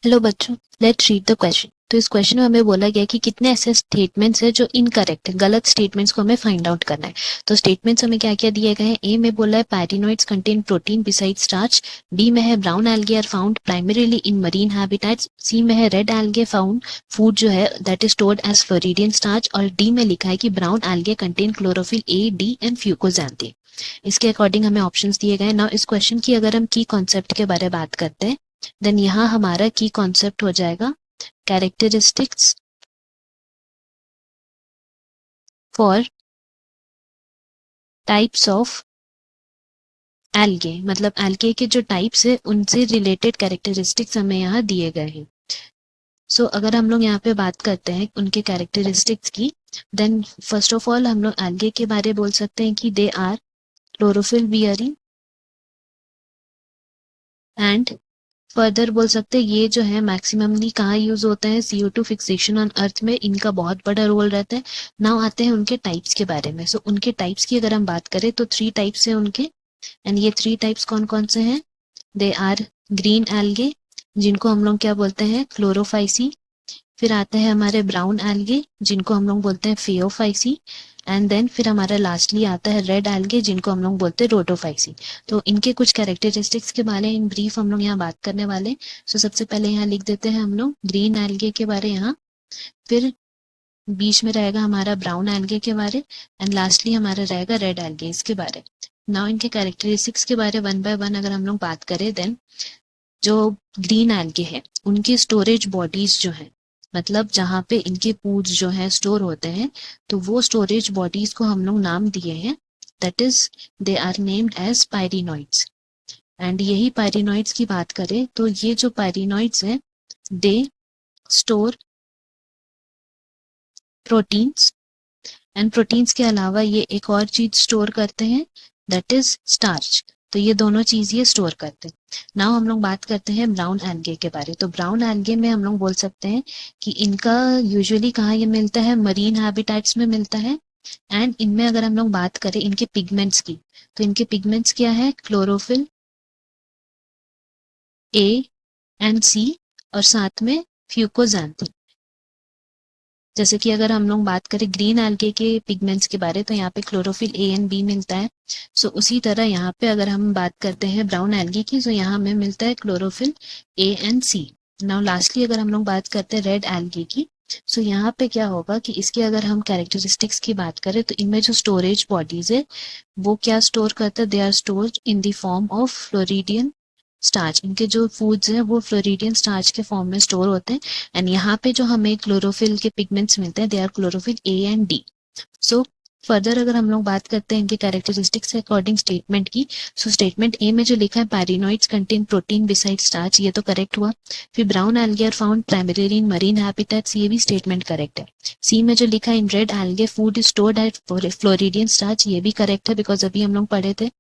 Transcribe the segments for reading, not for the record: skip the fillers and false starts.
Hello बच्चों, let's read the question. तो इस क्वेश्चन में हमें बोला गया कि कितने ऐसे स्टेटमेंट्स हैं जो इनकरेक्ट है, गलत स्टेटमेंट्स को हमें फाइंड आउट करना है। तो स्टेटमेंट्स हमें क्या क्या दिए गए हैं। ए में बोला है पैरानोइड्स contain protein beside starch. B में है brown algae are found primarily in marine habitats. C में है रेड एल्गे फाउंड फूड जो है that is stored as floridean starch. और डी में लिखा है कि brown algae contain chlorophyll a, d and fucoxanthin. इसके अकॉर्डिंग हमें ऑप्शंस दिए गए। नाउ इस क्वेश्चन की अगर हम की कॉन्सेप्ट के बारे में बात करते हैं, देन यहाँ हमारा की कॉन्सेप्ट हो जाएगा characteristics for types of algae. मतलब एल्गे के जो टाइप्स है उनसे रिलेटेड कैरेक्टरिस्टिक्स हमें यहाँ दिए गए हैं। सो अगर हम लोग यहाँ पे बात करते हैं उनके कैरेक्टरिस्टिक्स की, देन फर्स्ट ऑफ ऑल हम लोग एल्गे के बारे बोल सकते हैं कि they are chlorophyll bearing and further बोल सकते हैं ये जो है मैक्सिममली कहाँ यूज होते हैं, CO2 फिक्सेशन ऑन अर्थ में इनका बहुत बड़ा रोल रहता है। नाउ आते हैं उनके टाइप्स के बारे में। सो उनके टाइप्स की अगर हम बात करें तो 3 टाइप्स हैं उनके। एंड ये 3 टाइप्स कौन कौन से हैं। दे आर ग्रीन एल्गे जिनको हम लोग क्या बोलते हैं, क्लोरोफाइसी। फिर आते हैं हमारे ब्राउन एल्गे जिनको हम लोग बोलते हैं फेओफाइसी। एंड देन फिर हमारा लास्टली आता है रेड एल्गे जिनको हम लोग बोलते हैं रोटोफाइसी। तो इनके कुछ कैरेक्टरिस्टिक्स के बारे में इन ब्रीफ हम लोग यहाँ बात करने वाले। सो सबसे पहले यहाँ लिख देते हैं हम लोग ग्रीन एल्गे के बारे यहाँ, फिर बीच में रहेगा हमारा ब्राउन एल्गे के बारे, एंड लास्टली हमारा रहेगा रेड एल्गे इसके बारे। नाउ इनके कैरेक्टरिस्टिक्स के बारे वन बाय वन अगर हम लोग बात करें, देन जो ग्रीन एल्गे है उनकी स्टोरेज बॉडीज जो है, मतलब जहाँ पे इनके फूड्स जो है स्टोर होते हैं, तो वो स्टोरेज बॉडीज को हम लोग नाम दिए हैं, that is they are named as pyrenoids. And यही पायरिनॉइड्स की बात करें तो ये जो पायरिनॉइड्स हैं they store proteins, and proteins के अलावा ये एक और चीज स्टोर करते हैं दैट इज स्टार्च। तो ये दोनों चीज ये स्टोर करते हैं। नाउ हम लोग बात करते हैं ब्राउन एल्गे के बारे। तो ब्राउन एल्गे में हम लोग बोल सकते हैं कि इनका यूजुअली कहाँ ये मिलता है, मरीन हैबिटेट्स में मिलता है। एंड इनमें अगर हम लोग बात करें इनके पिगमेंट्स की, तो इनके पिगमेंट्स क्या है, क्लोरोफिल ए एंड सी और साथ में फ्यूकोजैंथिन। जैसे कि अगर हम लोग बात करें ग्रीन एल्गे के पिगमेंट्स के बारे, तो यहाँ पे क्लोरोफिल ए एंड बी मिलता है। सो उसी तरह यहाँ पे अगर हम बात करते हैं ब्राउन एल्गे की, तो यहाँ हमें मिलता है chlorophyll a and c. Now lastly अगर हम लोग बात करते हैं रेड एल्गे की, सो यहाँ पे क्या होगा कि इसके अगर हम कैरेक्टरिस्टिक्स की बात करें तो इनमें जो स्टोरेज बॉडीज है वो क्या स्टोर करता है, they are stored in the form of floridean starch. इनके जो फूड्स हैं वो फ्लोरिडियन स्टार्च के फॉर्म में स्टोर होते हैं। एंड यहाँ पे जो हमें क्लोरोफिल के पिगमेंट्स मिलते हैं they are chlorophyll a and d. So further अगर हम लोग बात करते हैं इनके कैरेक्टरिस्टिक्स के अकॉर्डिंग स्टेटमेंट की, सो स्टेटमेंट ए में जो लिखा है पैरानोइड्स कंटेन प्रोटीन बिसाइड स्टार्च, ये तो करेक्ट हुआ। फिर brown algae are found primarily in marine habitats, ये भी स्टेटमेंट करेक्ट है। सी में जो लिखा है in red algae food is stored at floridean starch, ये भी करेक्ट है बिकॉज अभी हम लोग पढ़े थे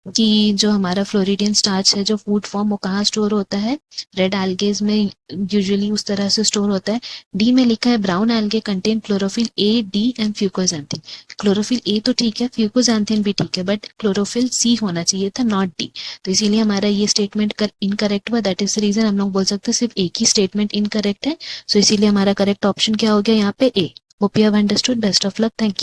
कि जो हमारा फ्लोरिडियन स्टार्च है जो फूड फॉर्म वो कहाँ स्टोर होता है, रेड एल्गेज में यूजुअली उस तरह से स्टोर होता है। डी में लिखा है brown algae contain chlorophyll a, d and fucoxanthin. Chlorophyll a तो ठीक है, फ्यूकोजैंथिन भी ठीक है, बट क्लोरोफिल सी होना चाहिए था, नॉट डी। तो इसीलिए हमारा ये स्टेटमेंट इनकरेक्ट हुआ। दैट इज रीजन हम लोग बोल सकते हैं सिर्फ एक ही स्टेटमेंट इनकरेक्ट है। सो इसीलिए हमारा करेक्ट ऑप्शन क्या हो गया यहाँ पे A. Hope you have understood. Best of luck. Thank you.